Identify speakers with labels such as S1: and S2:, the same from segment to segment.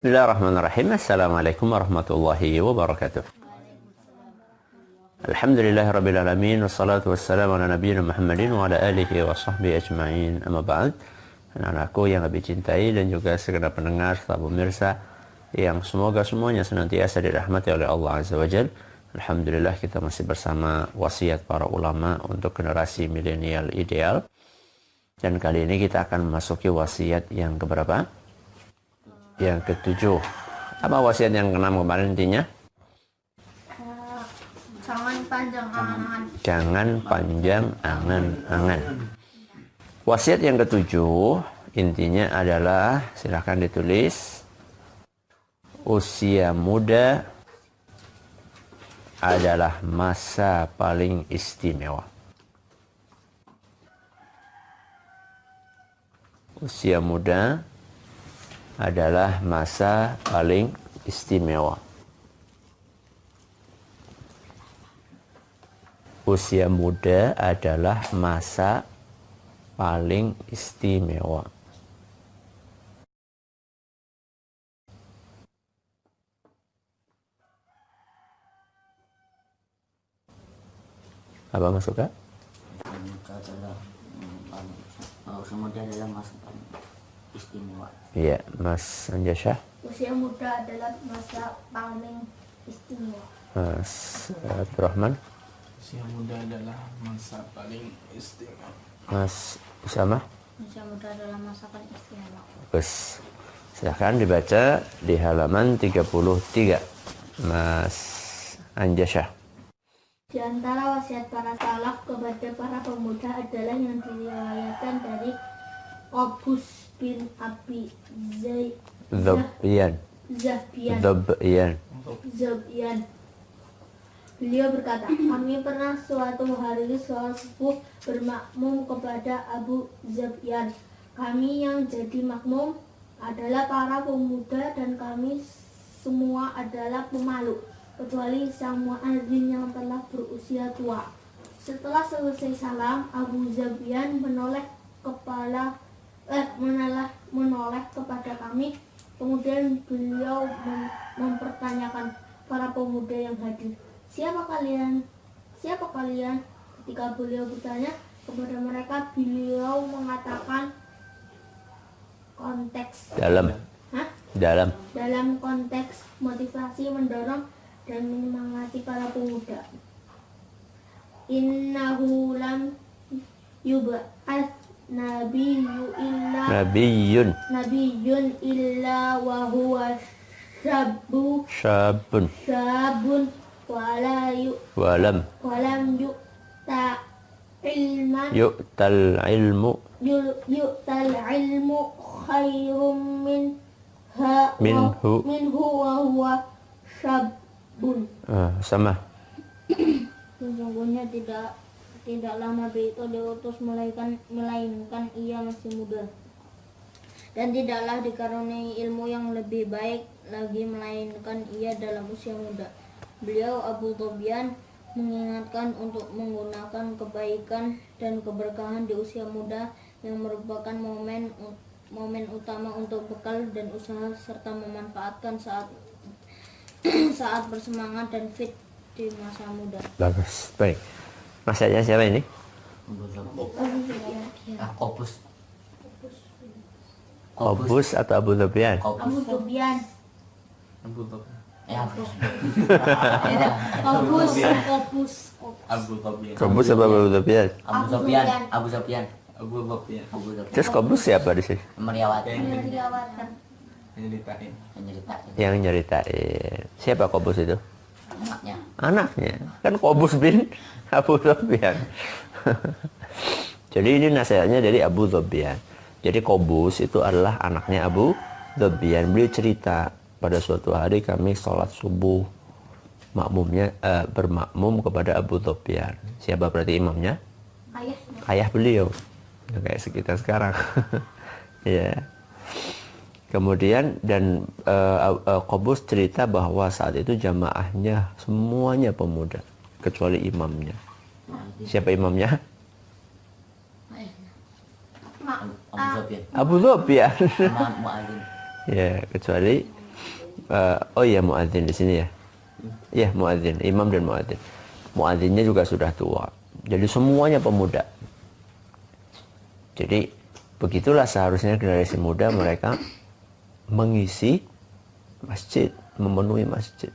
S1: Bismillahirrahmanirrahim. Assalamualaikum warahmatullahi wabarakatuh. Alhamdulillahirabbil alamin wassalatu wassalamu ala nabiyina Muhammadin wa ala alihi wa sahbihi ajma'in. Amma ba'd. Anak-anakku yang lebih cintai dan juga segenap pendengar serta pemirsa yang semoga semuanya senantiasa dirahmati oleh Allah Azza wa Jalla. Alhamdulillah kita masih bersama wasiat para ulama untuk generasi milenial ideal. Dan kali ini kita akan memasuki wasiat yang keberapa? Yang ketujuh. Apa wasiat yang keenam kemarin intinya?
S2: Jangan panjang angan-angan.
S1: Jangan panjang angan-angan. Wasiat yang ketujuh intinya adalah, silakan ditulis, usia muda adalah masa paling istimewa. Usia muda adalah masa paling istimewa. Usia muda adalah masa paling istimewa. Apa masuk, Kak?
S3: Usia muda adalah masa paling istimewa.
S1: Iya, Mas Anjasyah.
S2: Usia muda adalah masa paling istimewa.
S1: Mas Abdurrahman.
S4: Usia muda adalah masa paling istimewa.
S1: Mas Usama.
S2: Usia muda adalah masa paling istimewa.
S1: Bagus. Silahkan dibaca di halaman 33. Mas Anjasyah.
S2: Di antara wasiat para salaf kepada para pemuda adalah yang diriwayatkan dari Qabus bin Abi
S1: Zabyan.
S2: Zabyan. Beliau berkata, kami pernah suatu hari sholat subuh bermakmum kepada Abu Zabyan. Kami yang jadi makmum adalah para pemuda dan kami semua adalah pemalu, kecuali sang muadzin yang telah berusia tua. Setelah selesai salam, Abu Zabyan menoleh kepada kami. Kemudian beliau mempertanyakan para pemuda yang hadir, Siapa kalian? Ketika beliau bertanya kepada mereka, beliau mengatakan dalam konteks motivasi, mendorong dan menyemangati para pemuda. Innahu lam yub'ats nabiyyun illa wa huwa syabun walam yu'tal ilmu khairum minhu wa huwa syabun.
S1: Sama.
S2: Sesungguhnya tidaklah Nabi itu diutus melainkan ia masih muda, dan tidaklah dikaruniai ilmu yang lebih baik lagi melainkan ia dalam usia muda. Beliau Abu Zabyan mengingatkan untuk menggunakan kebaikan dan keberkahan di usia muda yang merupakan momen utama untuk bekal dan usaha serta memanfaatkan saat bersemangat dan fit di masa muda.
S1: Bagus, baik. Masanya siapa ini? Qabus atau Abu Zabyan?
S2: Abu Zabyan.
S4: Qabus
S1: Qabus apa Abu Zabyan?
S3: Abu Zabyan.
S1: Terus Qabus siapa di sini?
S3: Meriawatan.
S1: Yang nyeritain. Siapa Qabus itu?
S3: Anaknya.
S1: Kan Qabus bin Abu Zabyan. Jadi ini nasihatnya dari Abu Zabyan. Jadi Qabus itu adalah anaknya Abu Zabyan. Beliau cerita, pada suatu hari kami sholat subuh, bermakmum kepada Abu Zabyan. Siapa berarti imamnya? Ayah beliau. Kayak sekitar sekarang. Ya. Kemudian dan Qabus cerita bahwa saat itu jamaahnya semuanya pemuda kecuali imamnya. Siapa imamnya?
S3: Abu Sofyan.
S1: Abu Sofyan.
S3: Sama Mu'adzin.
S1: Ya, kecuali Oh iya, muadzin di sini ya. Iya, muadzin, imam dan muadzin. Muadzinnya juga sudah tua. Jadi semuanya pemuda. Jadi begitulah seharusnya generasi muda mereka mengisi masjid, memenuhi masjid.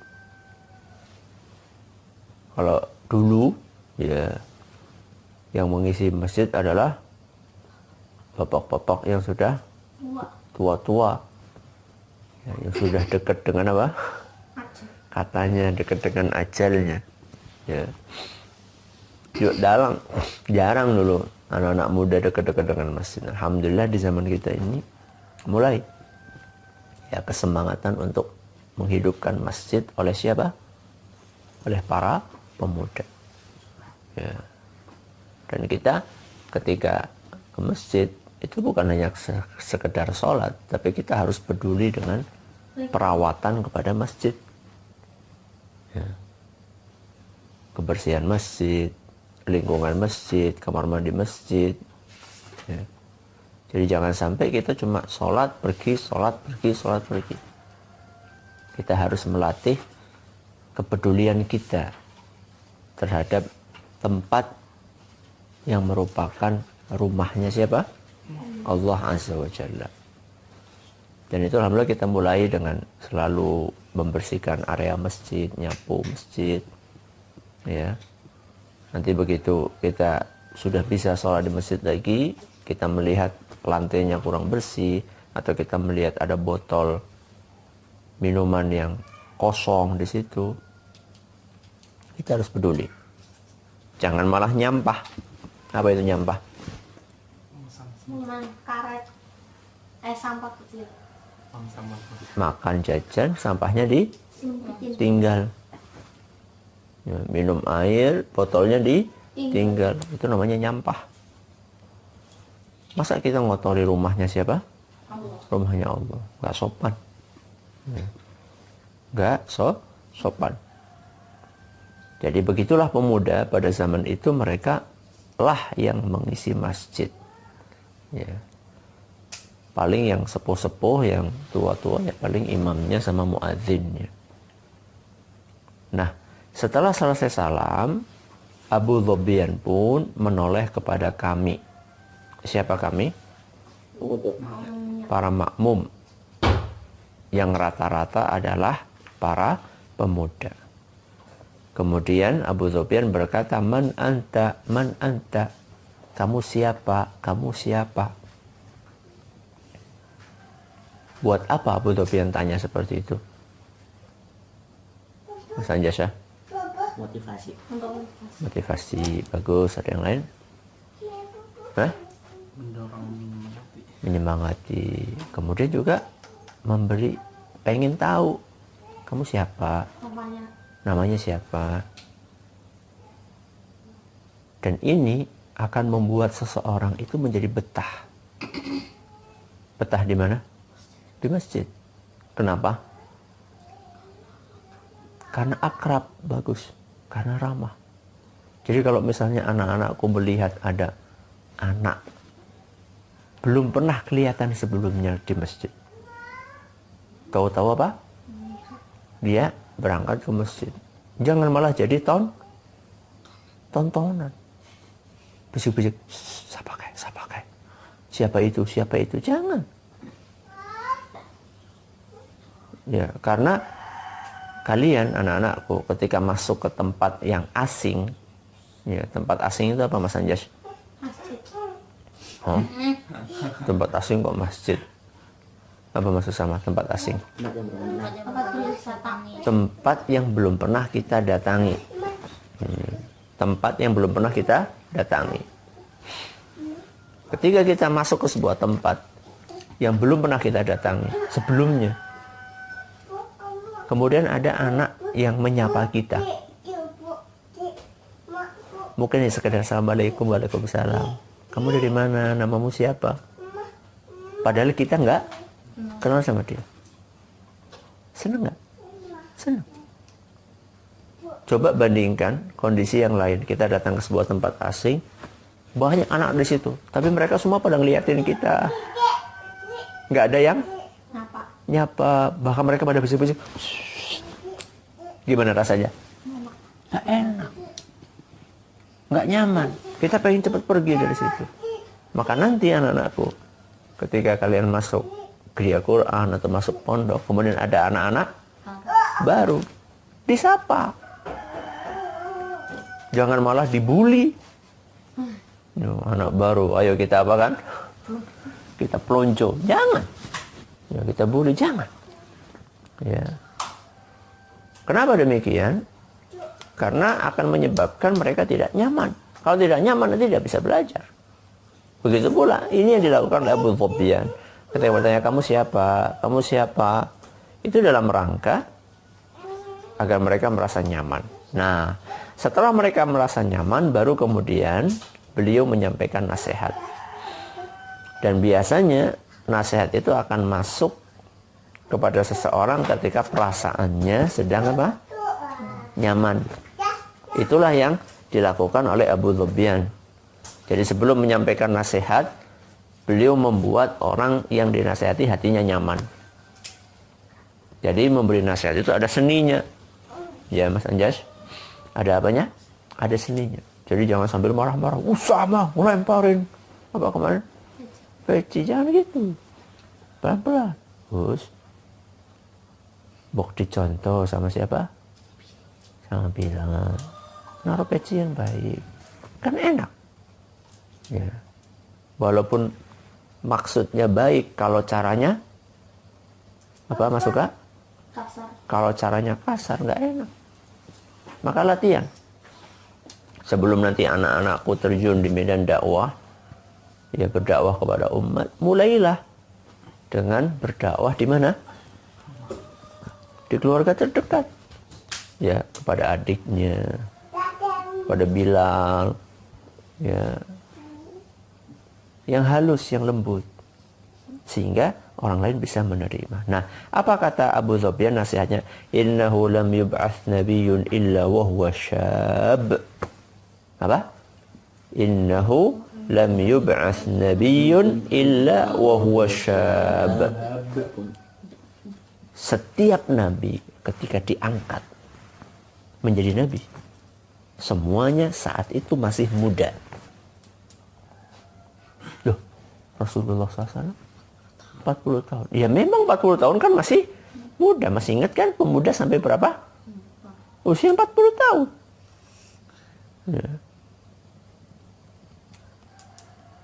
S1: Kalau dulu ya yang mengisi masjid adalah bapak-bapak yang sudah tua-tua. Ya, yang sudah dekat dengan apa? Katanya dekat dengan ajalnya. Ya. Yuk jarang dulu anak-anak muda dekat-dekat dengan masjid. Alhamdulillah di zaman kita ini mulai ya kesemangatan untuk menghidupkan masjid oleh siapa? Oleh para pemuda. Ya. Dan kita ketika ke masjid itu bukan hanya sekedar sholat, tapi kita harus peduli dengan perawatan kepada masjid. Ya. Kebersihan masjid, lingkungan masjid, kamar mandi masjid. Ya. Jadi jangan sampai kita cuma sholat pergi, sholat pergi, sholat pergi. Kita harus melatih kepedulian kita terhadap tempat yang merupakan rumahnya siapa? Allah Azza wa Jalla. Dan itu alhamdulillah kita mulai dengan selalu membersihkan area masjid, nyapu masjid. Ya. Nanti begitu kita sudah bisa sholat di masjid lagi, kita melihat lantainya kurang bersih, atau kita melihat ada botol minuman yang kosong di situ, kita harus peduli. Jangan malah nyampah. Apa itu nyampah?
S5: Karet, sampah kecil.
S1: Makan jajan, sampahnya ditinggal. Ya, minum air, botolnya ditinggal. Itu namanya nyampah. Masa kita ngotori rumahnya siapa?
S5: Allah.
S1: Rumahnya Allah. Gak sopan. Ya. Gak sopan. Jadi begitulah pemuda pada zaman itu, mereka lah yang mengisi masjid. Ya. Paling yang sepuh-sepuh, yang tua-tua ya paling imamnya sama muadzinnya. Nah, setelah selesai salam, Abu Dhobyan pun menoleh kepada kami. Siapa kami? Para makmum. Yang rata-rata adalah para pemuda. Kemudian Abu Dhobyan berkata, Man anta, man anta. Kamu siapa? Kamu siapa? Buat apa Abu Dhobyan tanya seperti itu? Mas Anjasya?
S3: Motivasi.
S1: Motivasi, bagus. Ada yang lain? Hah?
S4: Mendorong menyemangati.
S1: Menyemangati. Kemudian juga memberi, pengen tahu kamu siapa? Namanya siapa? Dan ini akan membuat seseorang itu menjadi betah. Betah di mana? Di masjid. Kenapa? Karena akrab, bagus. Karena ramah. Jadi kalau misalnya anak-anakku melihat ada anak belum pernah kelihatan sebelumnya di masjid, kau tahu apa? Dia berangkat ke masjid. Jangan malah jadi tontonan. Bisik-bisik, siapa kayak? Siapa itu? Jangan. Ya, karena kalian anak-anakku ketika masuk ke tempat yang asing, ya, tempat asing itu apa Mas Anjas?
S5: Masjid.
S1: Oh? Tempat asing kok masjid? Apa maksud sama tempat asing? Tempat yang belum pernah kita datangi. Tempat yang belum pernah kita datangi. Ketika kita masuk ke sebuah tempat yang belum pernah kita datangi sebelumnya, kemudian ada anak yang menyapa kita. Mungkin ya sekedar assalamualaikum, waalaikumsalam. Kamu dari mana? Namamu siapa? Padahal kita nggak kenal sama dia. Senang nggak? Senang. Coba bandingkan kondisi yang lain. Kita datang ke sebuah tempat asing, banyak anak di situ, tapi mereka semua pada ngeliatin kita. Nggak ada yang nyapa, bahkan mereka pada bisik-bisik. Gimana rasanya? Nggak enak, nggak nyaman. Kita pengen cepat pergi dari situ. Maka nanti anak-anakku, ketika kalian masuk gereja Quran atau masuk pondok, kemudian ada anak-anak baru, disapa. Jangan malah dibully. Anak baru, ayo kita apa kan? Kita pelonco, jangan. Ya, kita bully, jangan. Ya. Kenapa demikian? Karena akan menyebabkan mereka tidak nyaman. Kalau tidak nyaman, nanti tidak bisa belajar. Begitu pula, ini yang dilakukan oleh Abu Dhobyan. Ketika bertanya, kamu siapa? Kamu siapa? Itu dalam rangka agar mereka merasa nyaman. Nah, setelah mereka merasa nyaman, baru kemudian beliau menyampaikan nasihat. Dan biasanya nasihat itu akan masuk kepada seseorang ketika perasaannya sedang apa? Nyaman. Itulah yang dilakukan oleh Abu Dhobyan. Jadi sebelum menyampaikan nasihat, beliau membuat orang yang dinasihati hatinya nyaman. Jadi memberi nasihat itu ada seninya. Ya Mas Anjas, ada apanya? Ada seninya. Jadi jangan sambil marah-marah, sama ngelemparin apa kemarin? Peci, jangan gitu. Pelan-pelan. Terus bok dicontoh sama siapa? Sama bilang, naruh peci yang baik. Kan enak. Ya. Walaupun maksudnya baik, kalau caranya apa Mas Suka?
S5: Kasar.
S1: Kalau caranya kasar nggak enak. Maka latihan. Sebelum nanti anak-anakku terjun di medan dakwah, ya berdakwah kepada umat, mulailah dengan berdakwah di mana? Di keluarga terdekat. Ya, kepada adiknya, kepada Bilal, ya, yang halus, yang lembut, sehingga orang lain bisa menerima. Nah, apa kata Abu Dhobyan nasihatnya? Innahu lam yub'ats nabiyyun illa wa huwa syab. Apa? Innahu lam yub'ats nabiyyun illa wa huwa syab. Setiap nabi ketika diangkat menjadi nabi, semuanya saat itu masih muda. Loh, Rasulullah SAW 40 tahun. Ya memang 40 tahun kan masih muda. Masih ingat kan pemuda sampai berapa? Usia 40 tahun. Ya.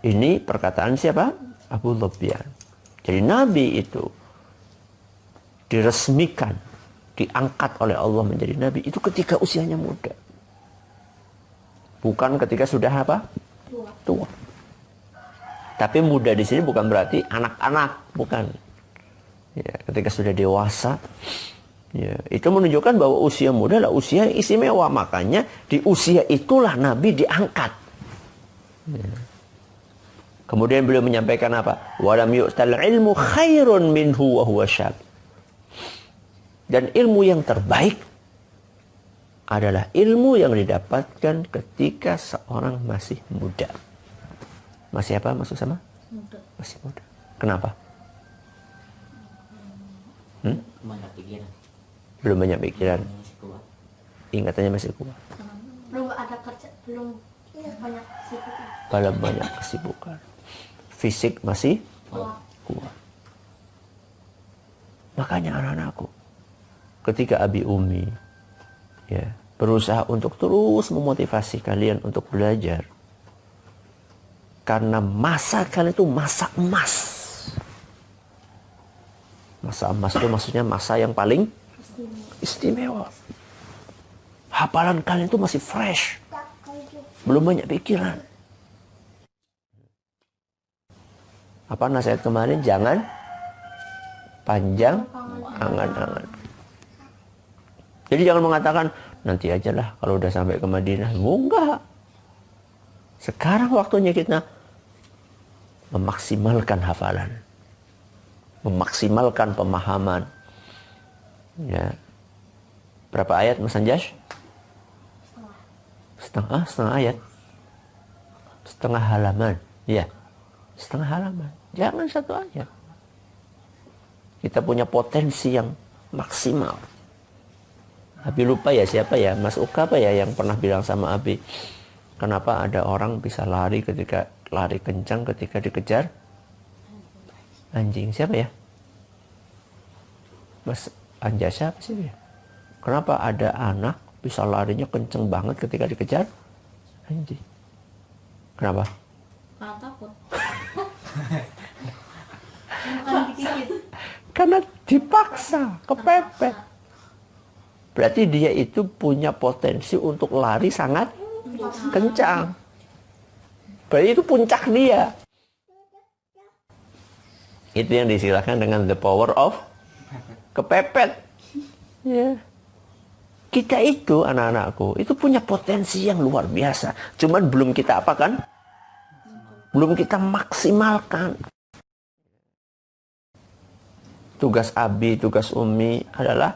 S1: Ini perkataan siapa? Abu Dhobyan. Jadi Nabi itu diresmikan, diangkat oleh Allah menjadi Nabi itu ketika usianya muda. Bukan ketika sudah apa? Tua. Tapi muda di sini bukan berarti anak-anak, bukan. Ya, ketika sudah dewasa, ya, itu menunjukkan bahwa usia muda adalah usia yang istimewa. Makanya di usia itulah Nabi diangkat. Ya. Kemudian beliau menyampaikan apa? Walam yu'tal ilmu khairun minhu wa huwa syab. Dan ilmu yang terbaik adalah ilmu yang didapatkan ketika seorang masih muda. Masih apa maksud sama?
S2: Muda.
S1: Masih muda. Kenapa?
S3: Banyak pikiran.
S1: Belum banyak pikiran.
S3: Masih kuat.
S1: Ingatannya masih kuat.
S5: Belum ada kerja, belum banyak kesibukan.
S1: Kalau banyak kesibukan. Fisik masih kuat. Makanya anak-anakku, ketika Abi Umi ya, berusaha untuk terus memotivasi kalian untuk belajar. Karena masa kalian itu masa emas. Masa emas itu maksudnya masa yang paling istimewa. Hafalan kalian itu masih fresh. Belum banyak pikiran. Apa nasihat kemarin? Jangan panjang angan-angan. Jadi jangan mengatakan, nanti aja lah kalau udah sampai ke Madinah. Enggak. Sekarang waktunya kita memaksimalkan hafalan. Memaksimalkan pemahaman. Ya. Berapa ayat Mas Anjas? Setengah ayat. Setengah halaman. Ya. Setengah halaman. Jangan satu ayat. Kita punya potensi yang maksimal. Abi lupa ya siapa ya, Mas Uka apa ya yang pernah bilang sama Abi, kenapa ada orang bisa lari kencang ketika dikejar anjing? Siapa ya? Mas Anjasa apa sih ya? Kenapa ada anak bisa larinya kenceng banget ketika dikejar anjing? Kenapa?
S2: Karena takut.
S5: Bukan dikit.
S1: Karena dipaksa, kepepet. Berarti dia itu punya potensi untuk lari sangat kencang. Berarti itu puncak dia. Itu yang disilakan dengan the power of kepepet. Ya. Kita itu, anak-anakku, itu punya potensi yang luar biasa. Cuman belum kita apakan? Belum kita maksimalkan. Tugas Abi, tugas Umi adalah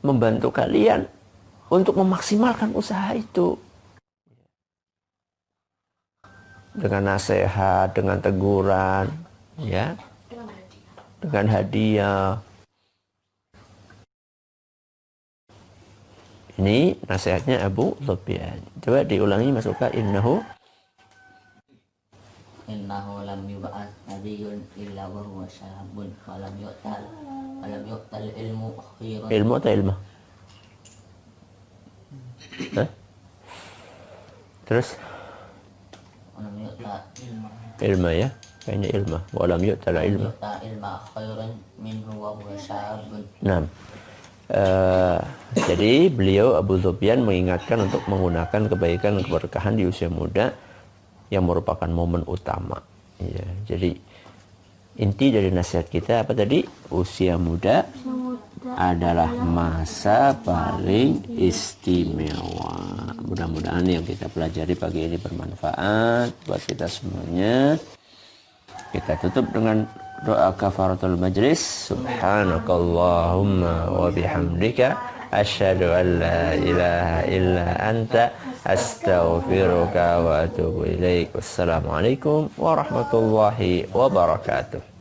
S1: membantu kalian untuk memaksimalkan usaha itu. Dengan nasihat, dengan teguran, ya, dengan hadiah. Ini nasihatnya Abu Sufyan. Coba diulangi Mas Uka. Innahu
S3: lam yub'ats nabiyyun illa wa huwa syabun wa lam yu'tal ilmu khairan.
S1: ilmu atau ilmu? Hah? Terus?
S3: Lam yu'tal
S1: Ilma ya. Kayaknya ilma. Wa lam yu'tal ilma.
S3: ilma khairan minhu wa huwa syabun.
S1: Nah. Jadi beliau Abu Sufyan mengingatkan untuk menggunakan kebaikan dan keberkahan di usia muda yang merupakan momen utama. Ya, jadi inti dari nasihat kita apa tadi? Usia muda adalah masa paling istimewa. Mudah-mudahan yang kita pelajari pagi ini bermanfaat buat kita semuanya. Kita tutup dengan doa kafaratul majlis. Subhanakallahumma wa bihamdika asyhadu an la ilaha illa anta astaghfiruka wa atubu ilaik. Wassalamualaikum warahmatullahi wabarakatuh.